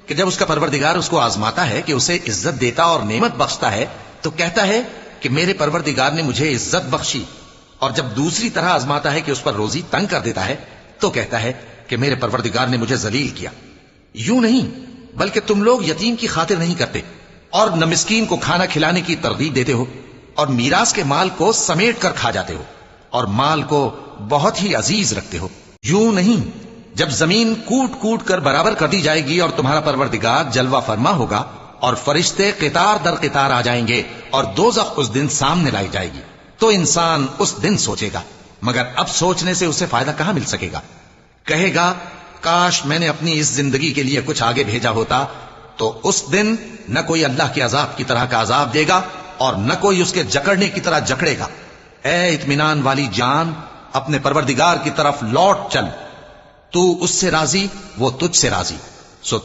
کہ جب اس کا پروردگار اس کو آزماتا ہے کہ اسے عزت دیتا اور نعمت بخشتا ہے تو کہتا ہے کہ میرے پروردگار نے مجھے عزت بخشی، اور جب دوسری طرح آزماتا ہے کہ اس پر روزی تنگ کر دیتا ہے تو کہتا ہے کہ میرے پروردگار نے مجھے ذلیل کیا۔ یوں نہیں، بلکہ تم لوگ یتیم کی خاطر نہیں کرتے اور نہ مسکین کو کھانا کھلانے کی ترغیب دیتے ہو، اور میراث کے مال کو سمیٹ کر کھا جاتے ہو، اور مال کو بہت ہی عزیز رکھتے ہو۔ یوں نہیں، جب زمین کوٹ کوٹ کر برابر کر دی جائے گی اور تمہارا پروردگار جلوہ فرما ہوگا اور فرشتے قطار در قطار آ جائیں گے اور دوزخ اس دن سامنے لائی جائے گی، تو انسان اس دن سوچے گا، مگر اب سوچنے سے اسے فائدہ کہاں مل سکے گا۔ کہے گا کاش میں نے اپنی اس زندگی کے لیے کچھ آگے بھیجا ہوتا، تو اس دن نہ کوئی اللہ کے عذاب کی طرح کا عذاب دے گا اور نہ کوئی اس کے جکڑنے کی طرح جکڑے گا۔ اے اطمینان والی جان، اپنے پروردگار کی طرف لوٹ چل، تو اس سے راضی، وہ تجھ سے راضی، سو